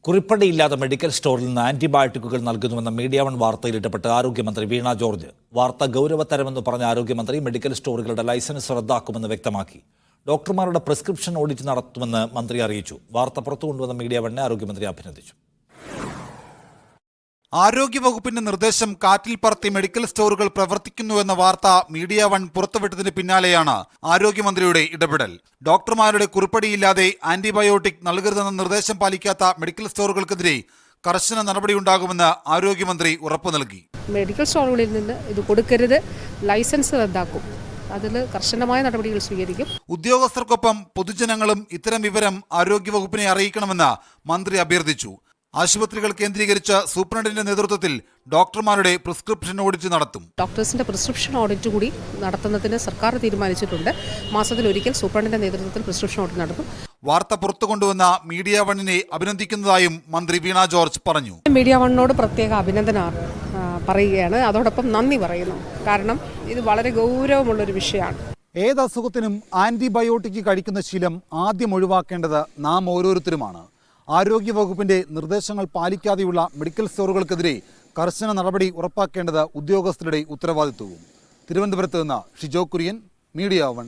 കുറിപ്പടിയില്ലാതെ medical സ്റ്റോറിൽ നിന്ന് ആന്റിബയോട്ടിക്കുകൾ നൽകുന്നുവെന്ന media one വാർത്തയിൽ ഇടപെട്ട് ആരോഗ്യമന്ത്രി വീണ ജോർജ്. വാർത്ത ഗൗരവതരമെന്ന് പറഞ്ഞ ആരോഗ്യമന്ത്രി മെഡിക്കൽ സ്റ്റോറുകളുടെ ലൈസൻസ് റദ്ദാക്കുമെന്ന് വ്യക്തമാക്കി. ഡോക്ടർമാരുടെ പ്രിസ്ക്രിപ്ഷൻ ഓഡിറ്റ് നടത്തുമെന്ന് മന്ത്രി അറിയിച്ചു. വാർത്ത പുറത്തുകൊണ്ടുവന്ന മീഡിയ വണ്ണിനെ ആരോഗ്യമന്ത്രി അഭിനന്ദിച്ചു. ആരോഗ്യവകുപ്പിന്റെ നിർദ്ദേശം കാറ്റിൽ പറത്തി മെഡിക്കൽ സ്റ്റോറുകൾ പ്രവർത്തിക്കുന്നുവെന്ന വാർത്ത മീഡിയ വൺ പുറത്തുവിട്ടതിന് പിന്നാലെയാണ് ആരോഗ്യമന്ത്രിയുടെ ഇടപെടൽ. ഡോക്ടർമാരുടെ കുറിപ്പടിയില്ലാതെ ആന്റിബയോട്ടിക് നൽകരുതെന്ന നിർദ്ദേശം പാലിക്കാത്ത മെഡിക്കൽ സ്റ്റോറുകൾക്കെതിരെ കർശന നടപടിയുണ്ടാകുമെന്ന് ആരോഗ്യമന്ത്രി ഉറപ്പു നൽകി. മെഡിക്കൽ സ്റ്റോറുകളിൽ നിന്ന് ഇത് കൊടുക്കരുത്, ലൈസൻസ് റദ്ദാക്കും. അതിൽ കർശനമായ നടപടികൾ സ്വീകരിക്കും. ഉദ്യോഗസ്ഥർക്കൊപ്പം പൊതുജനങ്ങളും ഇത്തരം വിവരം ആരോഗ്യവകുപ്പിനെ അറിയിക്കണമെന്ന് മന്ത്രി അഭ്യർത്ഥിച്ചു. ആശുപത്രികൾ കേന്ദ്രീകരിച്ച് സൂപ്രണ്ടിന്റെ നേതൃത്വത്തിൽ ഡോക്ടർമാരുടെ പ്രിസ്ക്രിപ്ഷൻ ഓഡിറ്റ് നടത്തും. ഡോക്ടേഴ്സിന്റെ പ്രിസ്ക്രിപ്ഷൻ ഓഡിറ്റ് കൂടി നടത്തുന്നതിന് സർക്കാർ തീരുമാനിച്ചിട്ടുണ്ട്. മാസത്തിലൊരിക്കൽ സൂപ്രണ്ടിന്റെ നേതൃത്വത്തിൽ പ്രിസ്ക്രിപ്ഷൻ ഓഡിറ്റ് നടത്തും. വാർത്ത പുറത്തു കൊണ്ടുവന്ന മീഡിയ വണ്ണിനെ അഭിനന്ദിക്കുന്നതായും മന്ത്രി വീണ ജോർജ് പറഞ്ഞു. മീഡിയ വണ്ണിനോട് പ്രത്യേക അഭിനന്ദനം പറയുകയാണ്, അതോടൊപ്പം നന്ദി പറയുന്നു. കാരണം ഇത് വളരെ ഗൗരവമുള്ളൊരു വിഷയമാണ്. ഏത് അസുഖത്തിനും ആന്റിബയോട്ടിക് കഴിക്കുന്ന ശീലം ആദ്യം ഒഴിവാക്കേണ്ടത് നാം ഓരോരുത്തരുമാണ്. ആരോഗ്യവകുപ്പിന്റെ നിർദ്ദേശങ്ങൾ പാലിക്കാതെയുള്ള മെഡിക്കൽ സ്റ്റോറുകൾക്കെതിരെ കർശന നടപടി ഉറപ്പാക്കേണ്ടത് ഉദ്യോഗസ്ഥരുടെ ഉത്തരവാദിത്വവും. തിരുവനന്തപുരത്ത് നിന്ന് ഷിജോ കുര്യൻ, മീഡിയ വൺ.